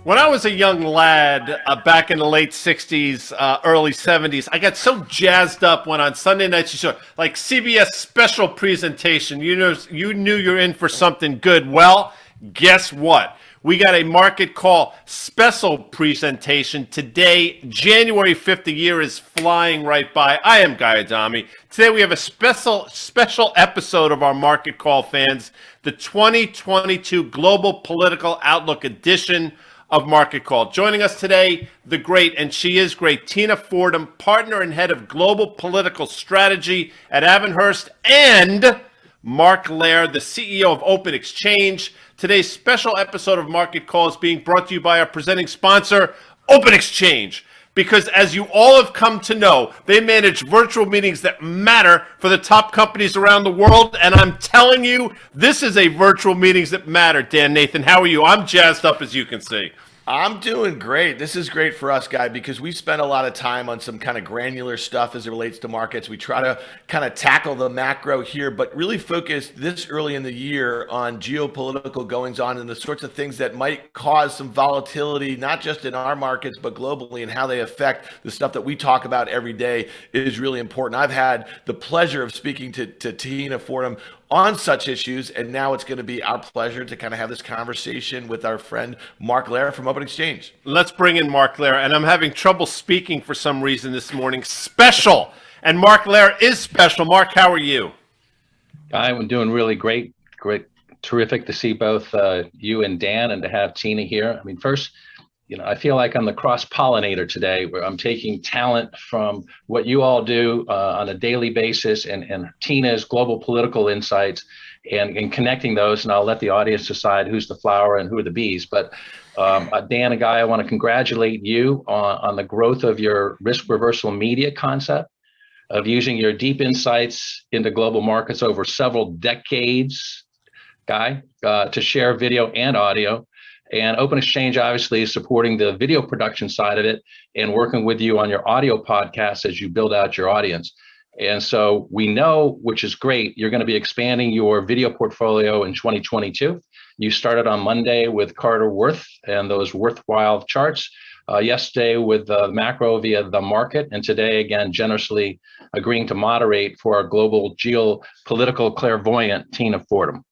When I was a young lad back in the late 60s, early 70s, I got so jazzed up when on Sunday nights you saw like CBS special presentation. You knew you're in for something good. Well, guess what? We got a market call special presentation today. January 5th, the year is flying right by. I am Guy Adami. Today we have a special episode of our market call fans, the 2022 Global Political Outlook edition of Market Call. Joining us today, the great, and she is great, Tina Fordham, partner and head of global political strategy at Avonhurst, and Mark Loehr, the CEO of OpenExchange. Today's special episode of Market Call is being brought to you by our presenting sponsor, OpenExchange. Because as you all have come to know, they manage virtual meetings that matter for the top companies around the world. And I'm telling you, this is a virtual meetings that matter. Dan Nathan, how are you? I'm jazzed up, as you can see. I'm doing great. This is great for us, Guy, because we spent a lot of time on some kind of granular stuff as it relates to markets. We try to kind of tackle the macro here, but really focus this early in the year on geopolitical goings on and the sorts of things that might cause some volatility, not just in our markets, but globally, and how they affect the stuff that we talk about every day is really important. I've had the pleasure of speaking to Tina Fordham on such issues, and now it's going to be our pleasure to kind of have this conversation with our friend Mark Loehr from OpenExchange. Let's bring in Mark Loehr, and I'm having trouble speaking for some reason this morning. Special, and Mark Loehr is special. Mark, how are you? I'm doing really great, terrific to see both you and Dan, and to have Tina here. I mean, first, I feel like I'm the cross-pollinator today, where I'm taking talent from what you all do on a daily basis and Tina's global political insights and connecting those. And I'll let the audience decide who's the flower and who are the bees. But Dan and Guy, I want to congratulate you on the growth of your risk reversal media concept, of using your deep insights into global markets over several decades, Guy, to share video and audio. And OpenExchange obviously is supporting the video production side of it and working with you on your audio podcast as you build out your audience. And so we know, which is great, you're going to be expanding your video portfolio in 2022. You started on Monday with Carter Worth and those worthwhile charts. Yesterday with macro via the market, and today again generously agreeing to moderate for our global geopolitical clairvoyant Tina Fordham.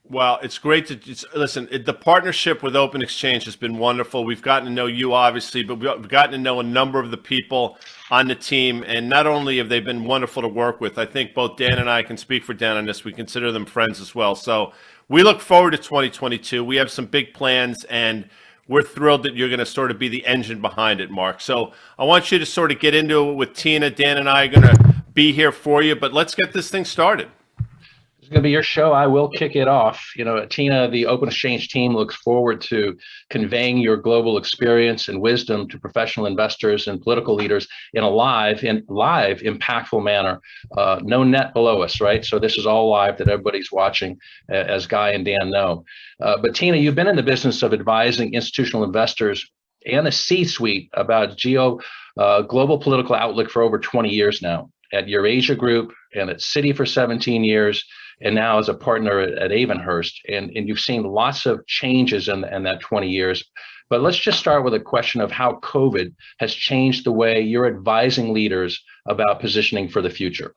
Well, it's great to listen. The partnership with OpenExchange has been wonderful. We've gotten to know you, obviously, but we've gotten to know a number of the people on the team. And not only have they been wonderful to work with, I think both Dan and I can speak for Dan on this. We consider them friends as well. So we look forward to 2022. We have some big plans, and we're thrilled that you're going to sort of be the engine behind it, Mark. So I want you to sort of get into it with Tina. Dan and I are going to be here for you, but let's get this thing started. It's going to be your show. I will kick it off. Tina, the OpenExchange team looks forward to conveying your global experience and wisdom to professional investors and political leaders in a live, impactful manner. No net below us, right? So this is all live that everybody's watching, as Guy and Dan know. But Tina, you've been in the business of advising institutional investors and the C-suite about global political outlook for over 20 years now. At your Asia Group and at Citi for 17 years, and now as a partner at Avonhurst. And you've seen lots of changes in that 20 years. But let's just start with a question of how COVID has changed the way you're advising leaders about positioning for the future.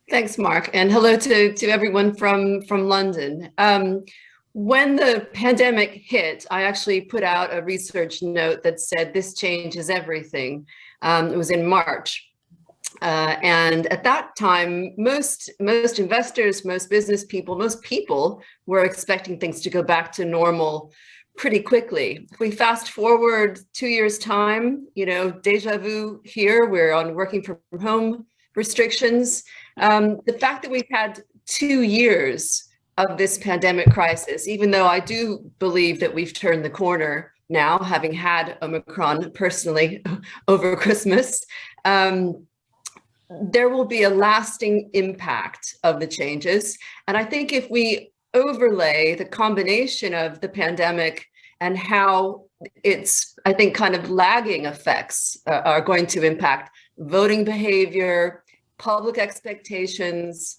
Thanks, Mark. And hello to everyone from London. When the pandemic hit, I actually put out a research note that said this changes everything. It was in March. And at that time, most investors, most business people, most people were expecting things to go back to normal pretty quickly. If we fast forward 2 years' time, deja vu here, we're on working from home restrictions. The fact that we've had 2 years of this pandemic crisis, even though I do believe that we've turned the corner now, having had Omicron personally over Christmas, there will be a lasting impact of the changes. And I think if we overlay the combination of the pandemic and how its, I think, kind of lagging effects are going to impact voting behavior, public expectations,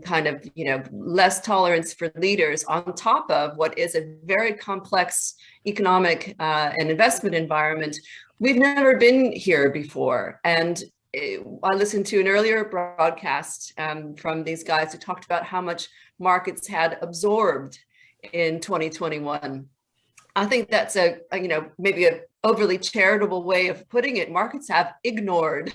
kind of, less tolerance for leaders on top of what is a very complex economic and investment environment. We've never been here before. And I listened to an earlier broadcast from these guys who talked about how much markets had absorbed in 2021. I think that's maybe a overly charitable way of putting it. Markets have ignored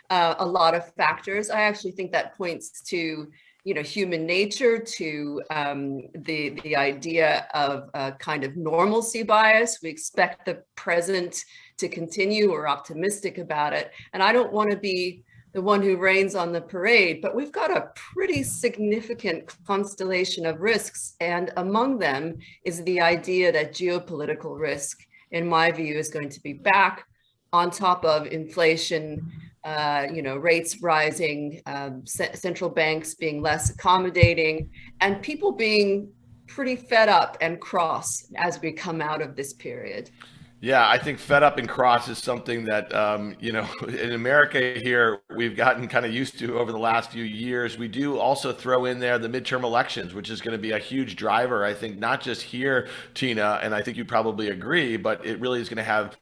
a lot of factors. I actually think that points to human nature, to the idea of a kind of normalcy bias. We expect the present to continue. We're optimistic about it. And I don't want to be the one who rains on the parade, but we've got a pretty significant constellation of risks. And among them is the idea that geopolitical risk, in my view, is going to be back on top of inflation, rates rising, central banks being less accommodating, and people being pretty fed up and cross as we come out of this period. Yeah, I think fed up and cross is something that, in America here, we've gotten kind of used to over the last few years. We do also throw in there the midterm elections, which is going to be a huge driver, I think, not just here, Tina, and I think you probably agree, but it really is going to have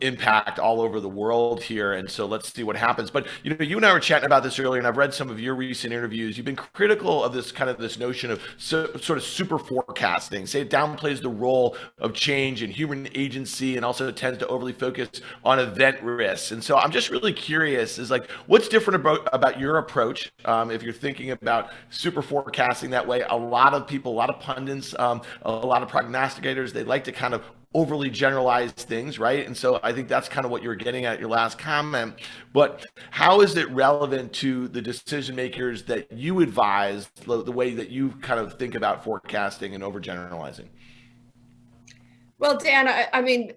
impact all over the world here. And so let's see what happens. But, you and I were chatting about this earlier, and I've read some of your recent interviews. You've been critical of this notion of sort of super forecasting. Say it downplays the role of change and human agency, and also tends to overly focus on event risks. And so I'm just really curious, is like, what's different about your approach if you're thinking about super forecasting that way? A lot of people, a lot of pundits, a lot of prognosticators, they like to kind of overly generalize things, right? And so I think that's kind of what you were getting at your last comment. But how is it relevant to the decision makers that you advise, the way that you kind of think about forecasting and overgeneralizing? Well, Dan, I mean,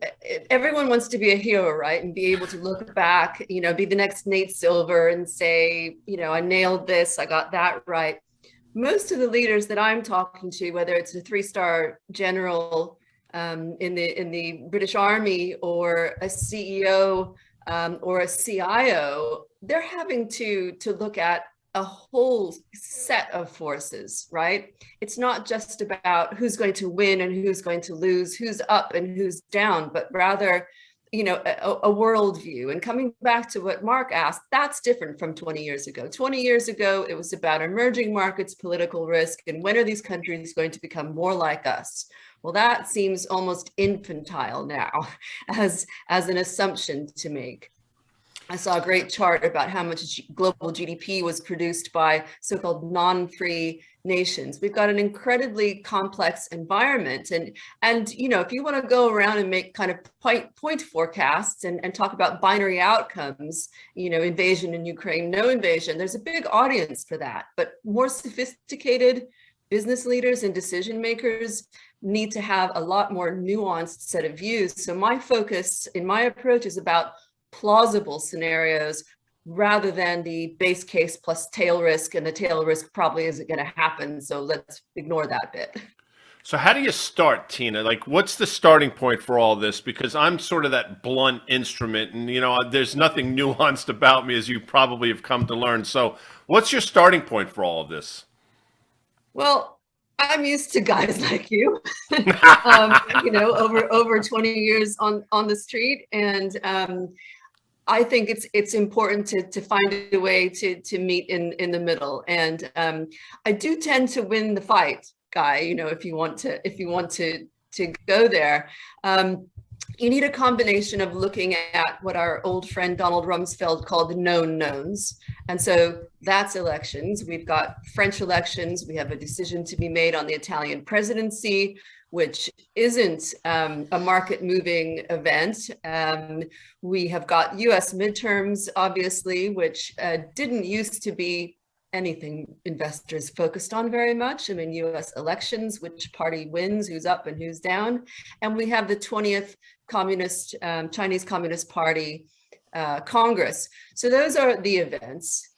everyone wants to be a hero, right? And be able to look back, be the next Nate Silver and say, I nailed this, I got that right. Most of the leaders that I'm talking to, whether it's a 3-star general in the British Army or a CEO or a CIO, they're having to look at a whole set of forces, right? It's not just about who's going to win and who's going to lose, who's up and who's down, but rather, a worldview. And coming back to what Mark asked, that's different from 20 years ago. 20 years ago, it was about emerging markets, political risk, and when are these countries going to become more like us? Well, that seems almost infantile now as an assumption to make. I saw a great chart about how much global GDP was produced by so-called non-free nations. We've got an incredibly complex environment. And if you want to go around and make kind of point forecasts and talk about binary outcomes, invasion in Ukraine, no invasion, there's a big audience for that. But more sophisticated business leaders and decision makers need to have a lot more nuanced set of views. So my focus in my approach is about plausible scenarios rather than the base case plus tail risk, and the tail risk probably isn't going to happen, so let's ignore that bit. So how do you start, Tina? Like, what's the starting point for all this? Because I'm sort of that blunt instrument, and there's nothing nuanced about me, as you probably have come to learn. So what's your starting point for all of this? Well, I'm used to guys like you, over 20 years on the street, and I think it's important to find a way to meet in the middle. And I do tend to win the fight, Guy. If you want to go there. You need a combination of looking at what our old friend Donald Rumsfeld called the known knowns. And so that's elections. We've got French elections. We have a decision to be made on the Italian presidency, which isn't a market moving event. We have got US midterms, obviously, which didn't used to be anything investors focused on very much. I mean, US elections, which party wins, who's up and who's down. And we have the 20th Chinese Communist Party Congress. So those are the events.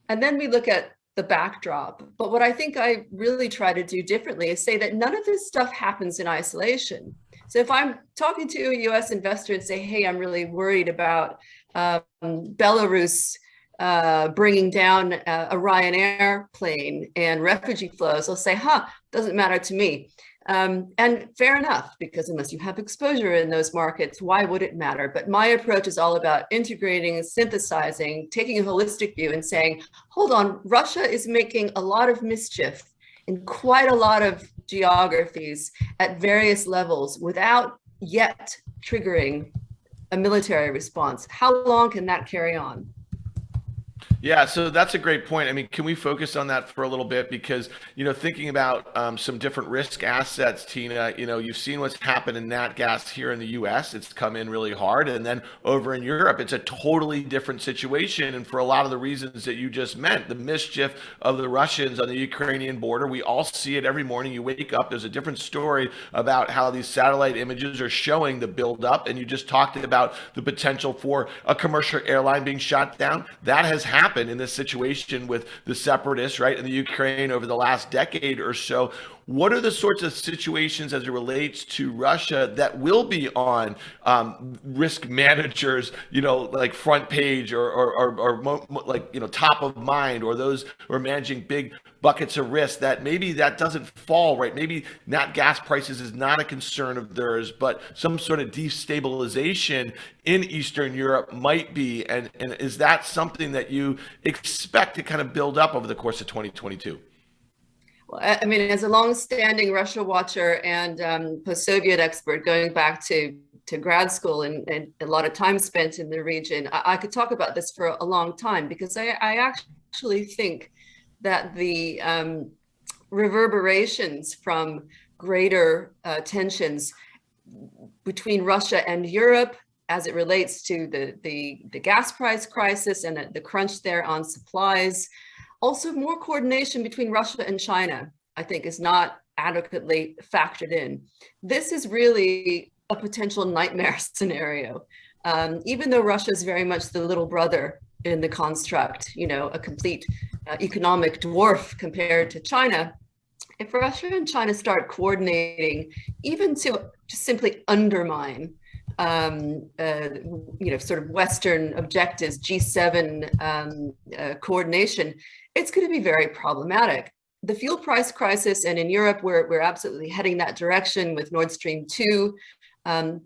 And then we look at the backdrop. But what I think I really try to do differently is say that none of this stuff happens in isolation. So if I'm talking to a US investor and say, hey, I'm really worried about Belarus bringing down a Ryanair plane and refugee flows, they'll say, doesn't matter to me. And fair enough, because unless you have exposure in those markets, why would it matter? But my approach is all about integrating, synthesizing, taking a holistic view and saying, hold on, Russia is making a lot of mischief in quite a lot of geographies at various levels without yet triggering a military response. How long can that carry on? Yeah, so that's a great point. I mean, can we focus on that for a little bit? Because, thinking about some different risk assets, Tina, you've seen what's happened in nat gas here in the US. It's come in really hard. And then over in Europe, it's a totally different situation. And for a lot of the reasons that you just meant, the mischief of the Russians on the Ukrainian border, we all see it every morning. You wake up, there's a different story about how these satellite images are showing the buildup. And you just talked about the potential for a commercial airline being shot down. That has happened in this situation with the separatists, right, in the Ukraine over the last decade or so. What are the sorts of situations as it relates to Russia that will be on risk managers, like front page or top of mind, or those who are managing big buckets of risk that maybe that doesn't fall, right? Maybe nat gas prices is not a concern of theirs, but some sort of destabilization in Eastern Europe might be. And is that something that you expect to kind of build up over the course of 2022? Well, I mean, as a long-standing Russia watcher and post-Soviet expert going back to grad school and a lot of time spent in the region, I could talk about this for a long time, because I actually think that the reverberations from greater tensions between Russia and Europe as it relates to the gas price crisis and the crunch there on supplies, also more coordination between Russia and China, I think, is not adequately factored in. This is really a potential nightmare scenario. Even though Russia is very much the little brother in the construct, a complete economic dwarf compared to China, if Russia and China start coordinating, even to just simply undermine sort of Western objectives, G7 coordination, it's going to be very problematic. The fuel price crisis, and in Europe, we're absolutely heading that direction with Nord Stream 2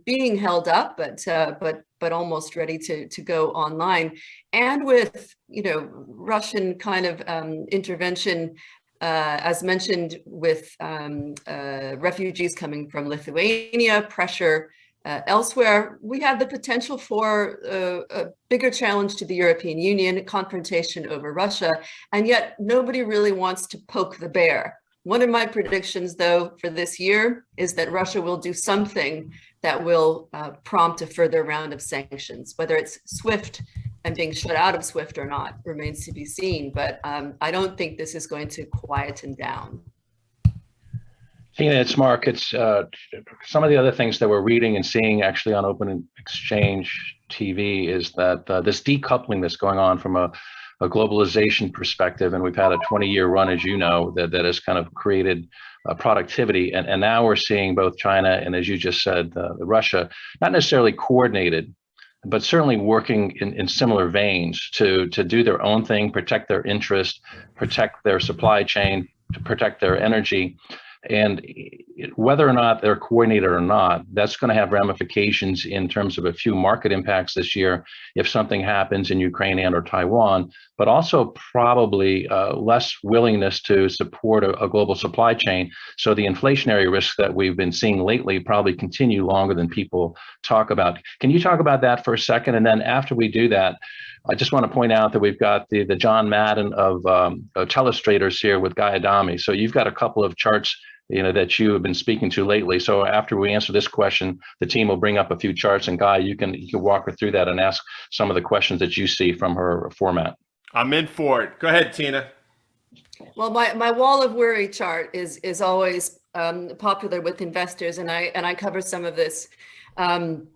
being held up, but almost ready to go online, and with Russian kind of intervention, as mentioned, with refugees coming from Lithuania, pressure elsewhere. We have the potential for a bigger challenge to the European Union, confrontation over Russia, and yet nobody really wants to poke the bear. One of my predictions, though, for this year is that Russia will do something that will prompt a further round of sanctions. Whether it's SWIFT and being shut out of SWIFT or not remains to be seen, but I don't think this is going to quieten down. Tina, it's Mark. It's some of the other things that we're reading and seeing actually on OpenExchange TV is that this decoupling that's going on from a globalization perspective, and we've had a 20-year run, as you know, that has kind of created productivity, and now we're seeing both China and, as you just said, Russia, not necessarily coordinated, but certainly working in similar veins to do their own thing, protect their interest, protect their supply chain, to protect their energy. And whether or not they're coordinated or not, that's going to have ramifications in terms of a few market impacts this year if something happens in Ukraine and or Taiwan, but also probably less willingness to support a global supply chain. So the inflationary risks that we've been seeing lately probably continue longer than people talk about. Can you talk about that for a second? And then after we do that, I just want to point out that we've got the John Madden of telestrators here with Guy Adami. So you've got a couple of charts that you have been speaking to lately. So after we answer this question, the team will bring up a few charts, and Guy, you can walk her through that and ask some of the questions that you see from her format. I'm in for it. Go ahead, Tina. Well, my wall of worry chart is always popular with investors, and I cover some of this. And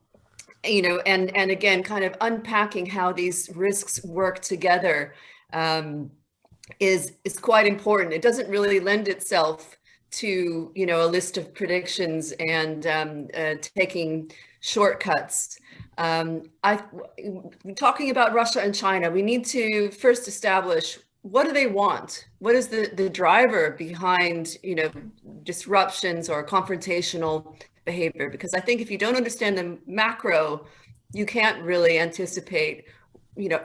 again, kind of unpacking how these risks work together is quite important. It doesn't really lend itself to a list of predictions and taking shortcuts. Talking about Russia and China, we need to first establish, what do they want? What is the driver behind, disruptions or confrontational behavior? Because I think if you don't understand the macro, you can't really anticipate,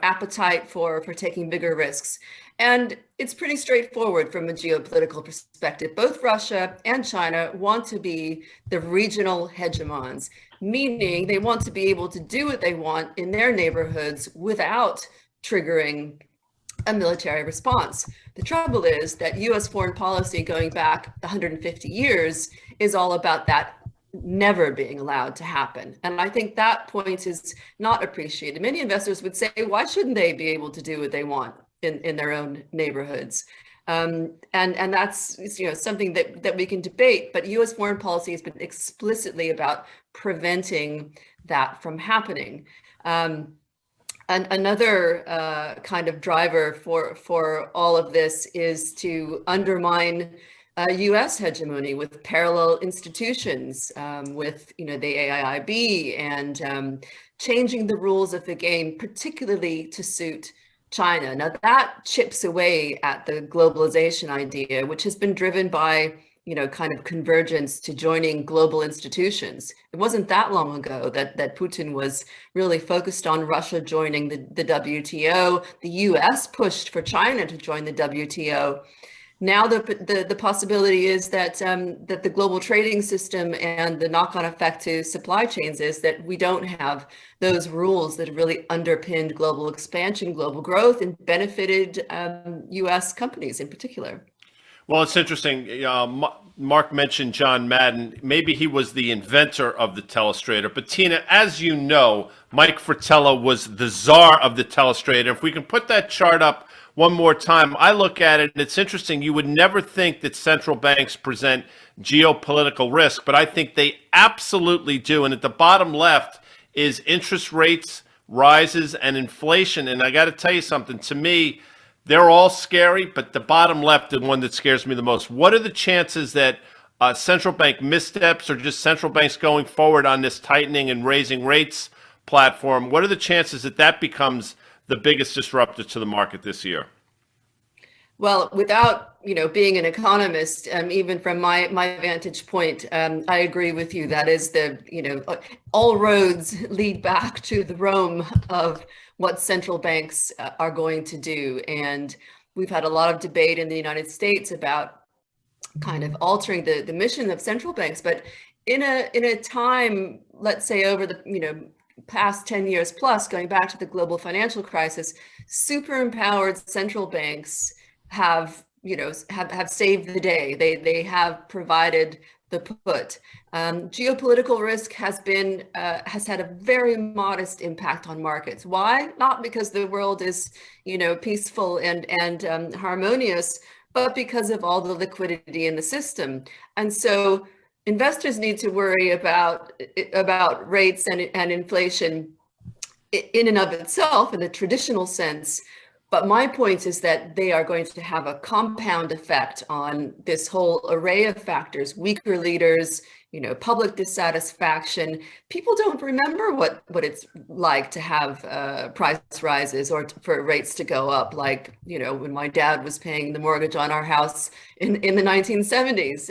appetite for taking bigger risks. And it's pretty straightforward from a geopolitical perspective. Both Russia and China want to be the regional hegemons, meaning they want to be able to do what they want in their neighborhoods without triggering a military response. The trouble is that US foreign policy going back 150 years is all about that never being allowed to happen. And I think that point is not appreciated. Many investors would say, why shouldn't they be able to do what they want in their own neighborhoods? And that's something that we can debate, but US foreign policy has been explicitly about preventing that from happening. And another kind of driver for all of this is to undermine US hegemony with parallel institutions, with the AIIB, and changing the rules of the game, particularly to suit China. Now that chips away at the globalization idea, which has been driven by kind of convergence to joining global institutions. It wasn't that long ago that Putin was really focused on Russia joining the WTO. The US pushed for China to join the WTO. Now the possibility is that that the global trading system and the knock-on effect to supply chains is that we don't have those rules that have really underpinned global expansion, global growth, and benefited US companies in particular. Well, it's interesting. Mark mentioned John Madden. Maybe he was the inventor of the telestrator. But Tina, as you know, Mike Fratello was the czar of the telestrator. If we can put that chart up one more time, I look at it and it's interesting. You would never think that central banks present geopolitical risk, but I think they absolutely do. And at the bottom left is interest rates, rises, and inflation. And I got to tell you something. To me, they're all scary, but the bottom left is the one that scares me the most. What are the chances that central bank missteps or just central banks going forward on this tightening and raising rates platform, what are the chances that that becomes the biggest disruptor to the market this year? Well, without being an economist, even from my vantage point, I agree with you. That is all roads lead back to the Rome of what central banks are going to do. And we've had a lot of debate in the United States about kind of altering the mission of central banks. But in a time, let's say over the past 10 years plus, going back to the global financial crisis, super empowered central banks have saved the day. They have provided the put. Geopolitical risk has had a very modest impact on markets. Why? Not because the world is peaceful and harmonious, but because of all the liquidity in the system. And so investors need to worry about rates and inflation in and of itself in the traditional sense. But my point is that they are going to have a compound effect on this whole array of factors: weaker leaders, public dissatisfaction. People don't remember what it's like to have price rises or for rates to go up. Like, when my dad was paying the mortgage on our house in the 1970s,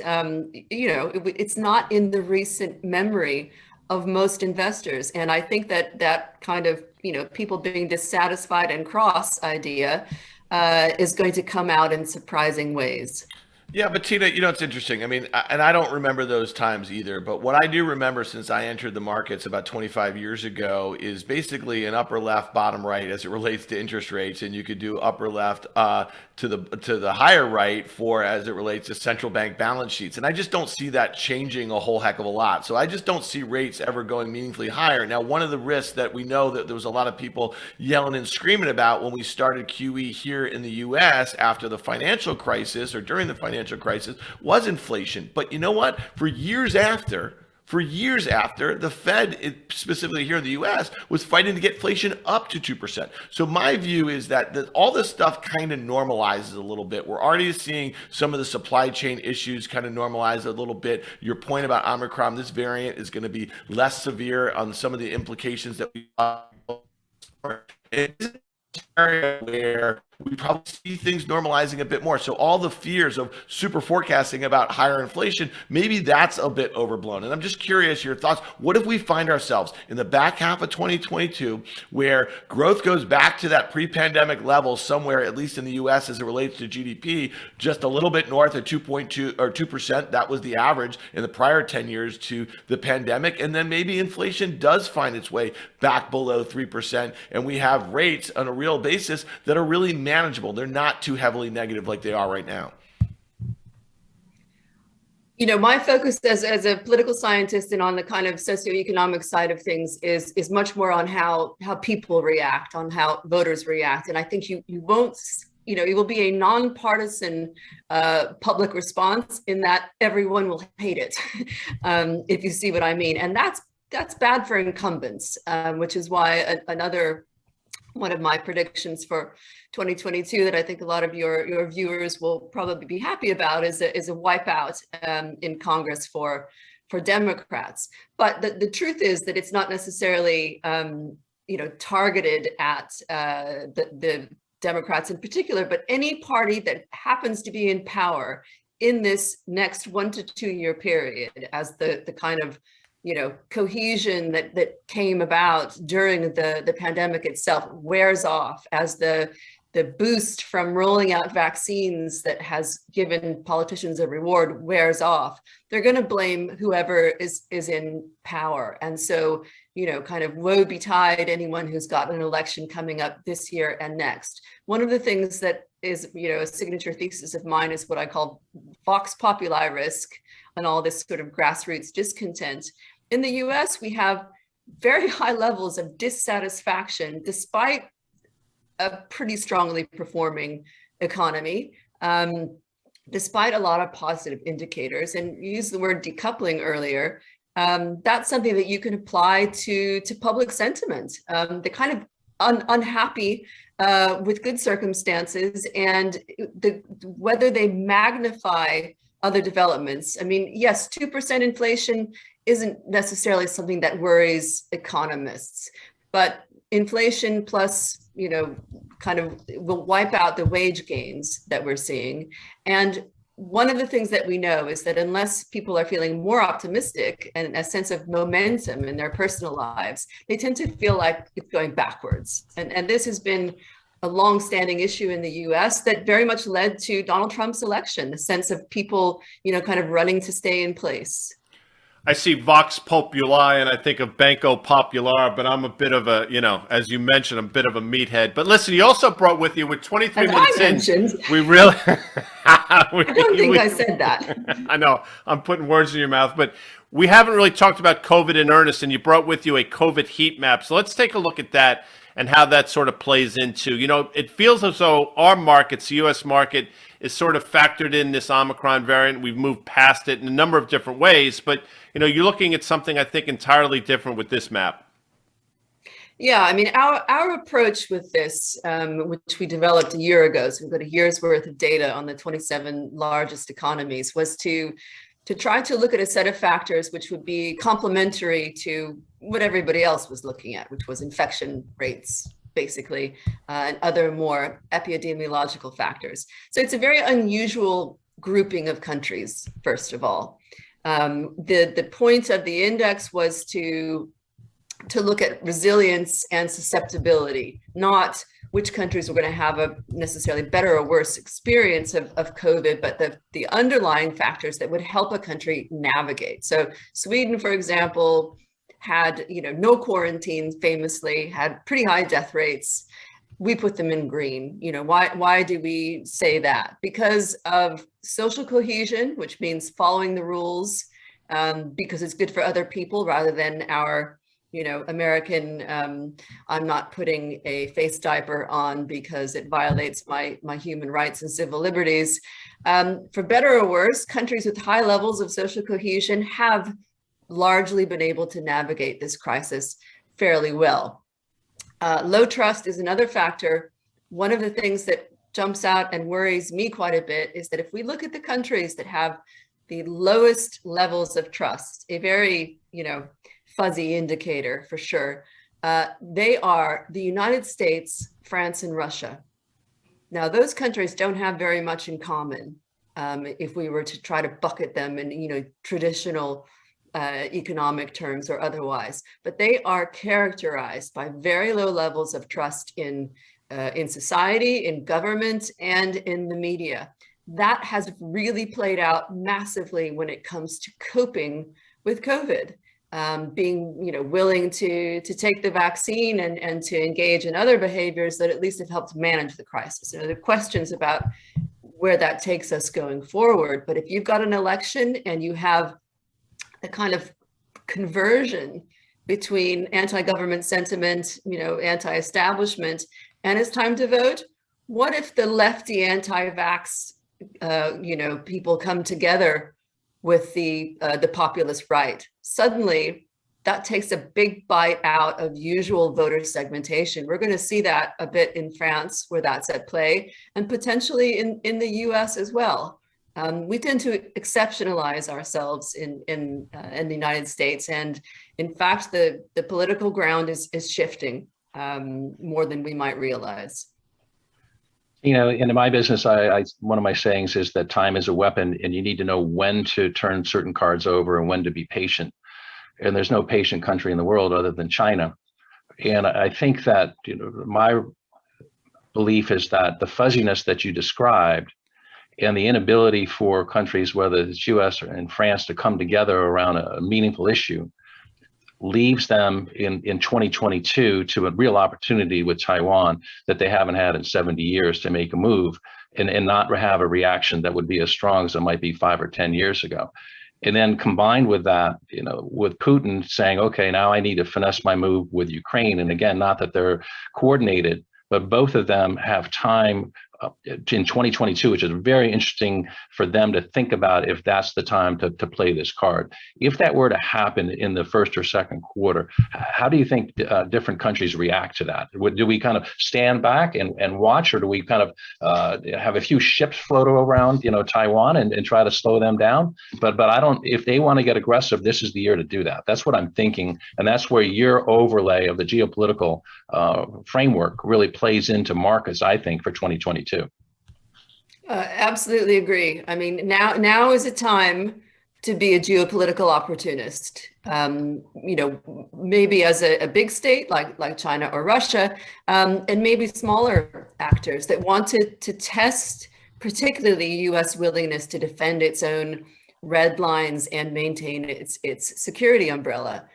it's not in the recent memory of most investors. And I think that kind of, people being dissatisfied and cross idea is going to come out in surprising ways. Yeah, but Tina, it's interesting. I mean, and I don't remember those times either, but what I do remember since I entered the markets about 25 years ago is basically an upper left, bottom right as it relates to interest rates, and you could do upper left to the higher right for as it relates to central bank balance sheets. And I just don't see that changing a whole heck of a lot. So I just don't see rates ever going meaningfully higher. Now, one of the risks that we know that there was a lot of people yelling and screaming about when we started QE here in the US after the financial crisis or during the financial crisis was inflation. But you know what? For years after, for years after the Fed, specifically here in the US, was fighting to get inflation up to 2%. So my view is that all this stuff kind of normalizes a little bit. We're already seeing some of the supply chain issues kind of normalize a little bit. Your point about Omicron, this variant is going to be less severe on some of the implications that we it's an area where we probably see things normalizing a bit more. So all the fears of super forecasting about higher inflation, maybe that's a bit overblown. And I'm just curious your thoughts. What if we find ourselves in the back half of 2022 where growth goes back to that pre-pandemic level somewhere, at least in the US as it relates to GDP, just a little bit north of 2.2 or 2%. That was the average in the prior 10 years to the pandemic. And then maybe inflation does find its way back below 3%. And we have rates on a real basis that are really manageable. They're not too heavily negative like they are right now. You know, my focus as a political scientist and on the kind of socioeconomic side of things is much more on how people react, on how voters react. And I think you won't, you know, it will be a nonpartisan public response in that everyone will hate it, if you see what I mean. And that's bad for incumbents, which is why another one of my predictions for 2022 that I think a lot of your viewers will probably be happy about is a wipeout in Congress for Democrats. But the truth is that it's not necessarily targeted at the Democrats in particular, but any party that happens to be in power in this next 1 to 2 year period, as the kind of cohesion that came about during the pandemic itself wears off, as the boost from rolling out vaccines that has given politicians a reward wears off, they're going to blame whoever is in power. And so, kind of woe betide anyone who's got an election coming up this year and next. One of the things that is, a signature thesis of mine is what I call vox populi risk and all this sort of grassroots discontent. In the US, we have very high levels of dissatisfaction despite a pretty strongly performing economy, despite a lot of positive indicators. And you used the word decoupling earlier. That's something that you can apply to public sentiment. They're kind of unhappy with good circumstances, and whether they magnify other developments. I mean, yes, 2% inflation isn't necessarily something that worries economists, but inflation plus, kind of will wipe out the wage gains that we're seeing. And one of the things that we know is that unless people are feeling more optimistic and a sense of momentum in their personal lives, they tend to feel like it's going backwards. And this has been a long-standing issue in the US that very much led to Donald Trump's election, the sense of people, kind of running to stay in place. I see Vox Populi and I think of Banco Popular, but I'm a bit of a, as you mentioned, I'm a bit of a meathead. But listen, you also brought with you with 23 minutes in, we really... I don't think I said that. I know, I'm putting words in your mouth, but we haven't really talked about COVID in earnest, and you brought with you a COVID heat map. So let's take a look at that and how that sort of plays into, it feels as though our markets, the U.S. market, is sort of factored in this Omicron variant. We've moved past it in a number of different ways, but you're looking at something I think entirely different with this map. Yeah, I mean, our approach with this, which we developed a year ago, so we've got a year's worth of data on the 27 largest economies, was to try to look at a set of factors which would be complementary to what everybody else was looking at, which was infection rates, basically, and other more epidemiological factors. So it's a very unusual grouping of countries, first of all. The point of the index was to look at resilience and susceptibility, not which countries were going to have a necessarily better or worse experience of COVID, but the underlying factors that would help a country navigate. So Sweden, for example, had no quarantine, famously, had pretty high death rates. We put them in green. Why do we say that? Because of social cohesion, which means following the rules, because it's good for other people rather than our American, I'm not putting a face diaper on because it violates my human rights and civil liberties. For better or worse, countries with high levels of social cohesion have largely been able to navigate this crisis fairly well. Low trust is another factor. One of the things that jumps out and worries me quite a bit is that if we look at the countries that have the lowest levels of trust, a very, fuzzy indicator for sure, they are the United States, France, and Russia. Now, those countries don't have very much in common if we were to try to bucket them in, traditional economic terms or otherwise, but they are characterized by very low levels of trust in society, in government, and in the media. That has really played out massively when it comes to coping with COVID. Being willing to take the vaccine and to engage in other behaviors that at least have helped manage the crisis. There are questions about where that takes us going forward. But if you've got an election and you have a kind of conversion between anti-government sentiment, anti-establishment, and it's time to vote, what if the lefty anti-vax people come together with the populist right? Suddenly, that takes a big bite out of usual voter segmentation. We're going to see that a bit in France, where that's at play, and potentially in the US as well. We tend to exceptionalize ourselves in the United States, and in fact, the political ground is shifting more than we might realize. In my business, one of my sayings is that time is a weapon, and you need to know when to turn certain cards over and when to be patient. And there's no patient country in the world other than China. And I think that my belief is that the fuzziness that you described and the inability for countries, whether it's US or in France, to come together around a meaningful issue leaves them in 2022 to a real opportunity with Taiwan that they haven't had in 70 years to make a move and not have a reaction that would be as strong as it might be 5 or 10 years ago. And then combined with that, with Putin saying, okay, now I need to finesse my move with Ukraine. And again, not that they're coordinated, but both of them have time in 2022, which is very interesting for them to think about if that's the time to play this card. If that were to happen in the first or second quarter, how do you think different countries react to that? Do we kind of stand back and watch, or do we kind of have a few ships float around, Taiwan and try to slow them down? But I don't. If they want to get aggressive, this is the year to do that. That's what I'm thinking, and that's where your overlay of the geopolitical framework really plays into markets, I think, for 2022. Absolutely agree. I mean, now is a time to be a geopolitical opportunist. Maybe as a big state like China or Russia, and maybe smaller actors that want to test, particularly U.S. willingness to defend its own red lines and maintain its security umbrella,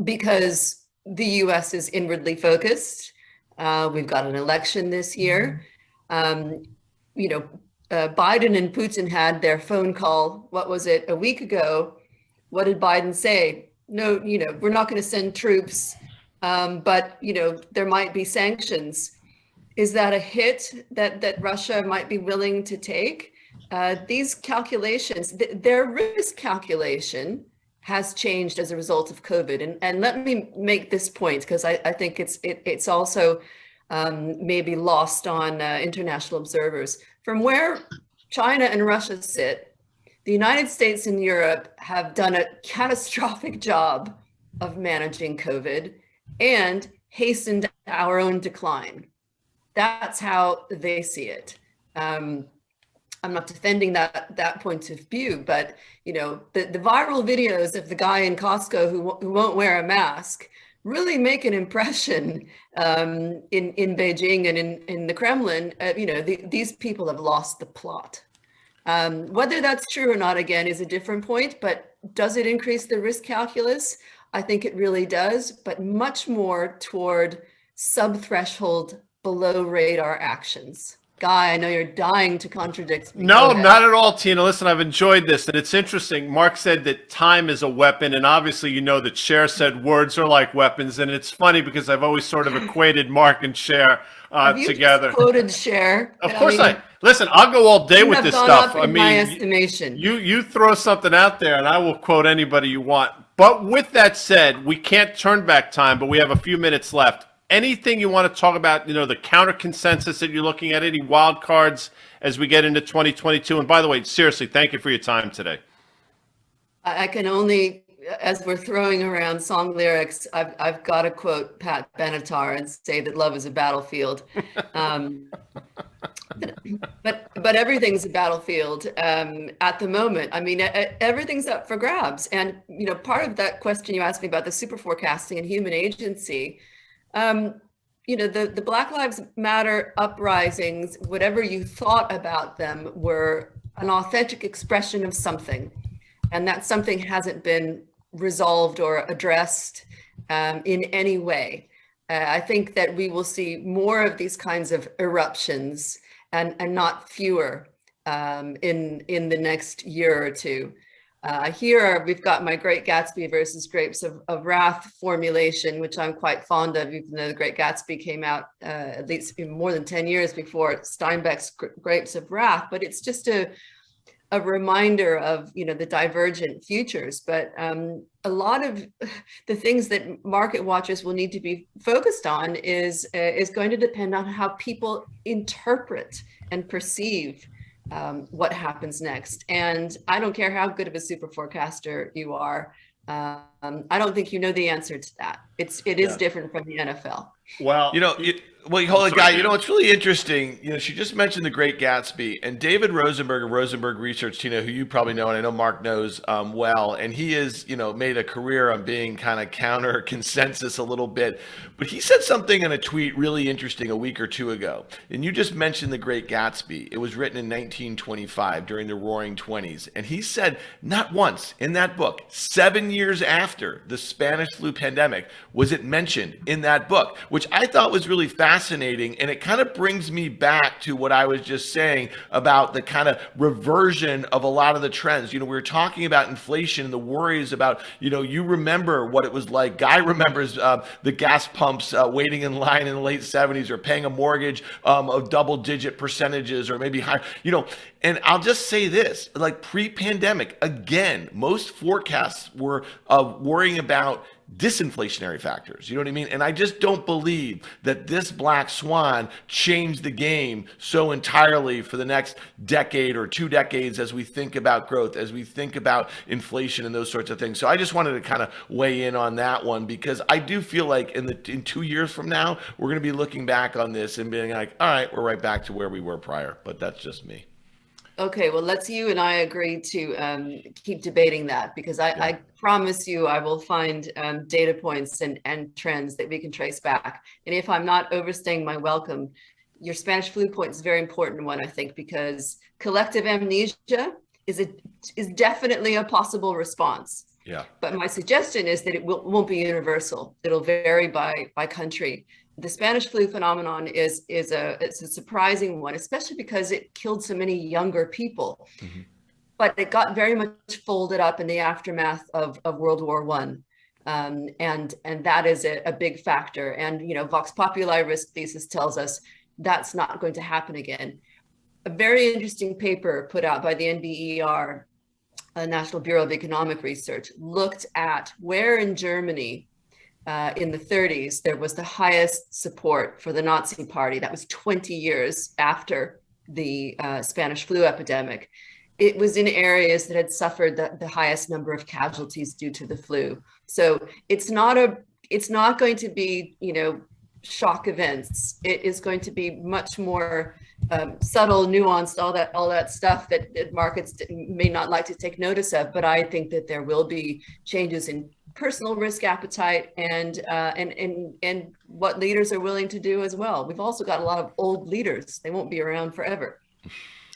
because the U.S. is inwardly focused. We've got an election this year. Biden and Putin had their phone call, what was it, a week ago? What did Biden say? No, we're not going to send troops, but, there might be sanctions. Is that a hit that Russia might be willing to take? These calculations, their risk calculation has changed as a result of COVID. And let me make this point, because I think it's also maybe lost on international observers. From where China and Russia sit, the United States and Europe have done a catastrophic job of managing COVID and hastened our own decline. That's how they see it. I'm not defending that point of view, but the viral videos of the guy in Costco who won't wear a mask really make an impression in Beijing and in the Kremlin. These people have lost the plot. Whether that's true or not, again, is a different point, but does it increase the risk calculus? I think it really does, but much more toward sub-threshold, below radar actions. Guy, I know you're dying to contradict me. No, not at all, Tina. Listen, I've enjoyed this, and it's interesting. Mark said that time is a weapon, and obviously that Cher said words are like weapons, and it's funny because I've always sort of equated Mark and Cher together. Just quoted Cher. Of course, Listen, I'll go all day You with have this gone stuff. up in my estimation. You throw something out there, and I will quote anybody you want. But with that said, we can't turn back time, but we have a few minutes left. Anything you want to talk about? The counter consensus that you're looking at? Any wild cards as we get into 2022? And by the way, seriously, thank you for your time today. I can only, as we're throwing around song lyrics, I've got to quote Pat Benatar and say that love is a battlefield. But everything's a battlefield at the moment. I mean, everything's up for grabs. And, part of that question you asked me about the super forecasting and human agency, the Black Lives Matter uprisings, whatever you thought about them, were an authentic expression of something. And that something hasn't been resolved or addressed in any way. I think that we will see more of these kinds of eruptions and not fewer in the next year or two. Here we've got my Great Gatsby versus Grapes of Wrath formulation, which I'm quite fond of, even though the Great Gatsby came out at least more than 10 years before Steinbeck's Grapes of Wrath. But it's just a reminder of the divergent futures. But a lot of the things that market watchers will need to be focused on is going to depend on how people interpret and perceive what happens next. And I don't care how good of a super forecaster you are. I don't think you know the answer to that. It is different from the NFL. Well, hold on, Guy. It's really interesting. She just mentioned the Great Gatsby, and David Rosenberg of Rosenberg Research, Tina, who you probably know, and I know Mark knows well, and he has, made a career on being kind of counter consensus a little bit. But he said something in a tweet really interesting a week or two ago. And you just mentioned the Great Gatsby. It was written in 1925 during the Roaring Twenties, and he said not once in that book, 7 years after the Spanish flu pandemic, was it mentioned in that book, which I thought was really fascinating. And it kind of brings me back to what I was just saying about the kind of reversion of a lot of the trends. We were talking about inflation and the worries about, you remember what it was like. Guy remembers the gas pumps waiting in line in the late 70s, or paying a mortgage of double-digit percentages, or maybe higher, And I'll just say this, like pre-pandemic, again, most forecasts were worrying about disinflationary factors. You know what I mean? And I just don't believe that this black swan changed the game so entirely for the next decade or 2 decades as we think about growth, as we think about inflation and those sorts of things. So I just wanted to kind of weigh in on that one, because I do feel like in 2 years from now, we're going to be looking back on this and being like, all right, we're right back to where we were prior. But that's just me. Okay, well, let's you and I agree to keep debating that, because I promise you I will find data points and trends that we can trace back. And if I'm not overstaying my welcome, your Spanish flu point is a very important one, I think, because collective amnesia is definitely a possible response. Yeah. But my suggestion is that it won't be universal. It'll vary by country. The Spanish flu phenomenon it's a surprising one, especially because it killed so many younger people. Mm-hmm. But it got very much folded up in the aftermath of World War I. And that is a big factor. And, Vox Populi risk thesis tells us that's not going to happen again. A very interesting paper put out by the NBER, National Bureau of Economic Research, looked at where in Germany in the 30s, there was the highest support for the Nazi Party. That was 20 years after the Spanish flu epidemic. It was in areas that had suffered the highest number of casualties due to the flu. So it's not going to be, shock events. It is going to be much more subtle, nuanced, all that stuff that markets may not like to take notice of. But I think that there will be changes in personal risk appetite and what leaders are willing to do as well. We've also got a lot of old leaders. They won't be around forever.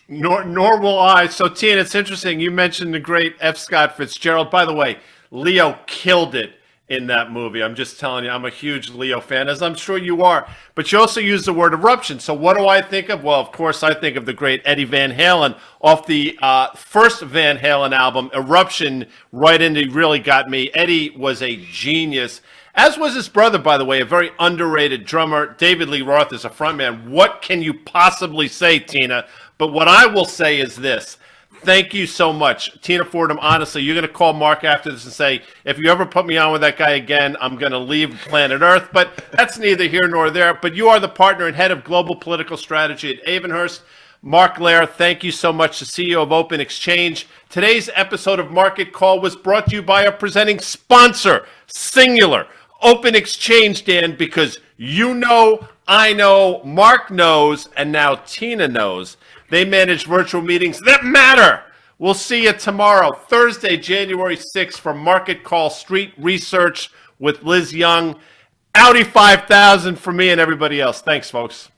Nor will I. So, Tina, it's interesting. You mentioned the great F. Scott Fitzgerald. By the way, Leo killed it in that movie. I'm just telling you, I'm a huge Leo fan, as I'm sure you are. But you also use the word eruption. So what do I think of? Well, of course, I think of the great Eddie Van Halen off the first Van Halen album, Eruption, right into really got me. Eddie was a genius, as was his brother, by the way, a very underrated drummer. David Lee Roth is a frontman. What can you possibly say, Tina? But what I will say is this. Thank you so much. Tina Fordham, honestly, you're going to call Mark after this and say, if you ever put me on with that guy again, I'm going to leave planet Earth. But that's neither here nor there. But you are the partner and head of global political strategy at Avonhurst. Mark Loehr, thank you so much, the CEO of OpenExchange. Today's episode of Market Call was brought to you by our presenting sponsor, singular, OpenExchange, Dan, because you know, I know, Mark knows, and now Tina knows. They manage virtual meetings that matter. We'll see you tomorrow, Thursday, January 6th, for Market Call Street Research with Liz Young. Audi 5000 for me and everybody else. Thanks, folks.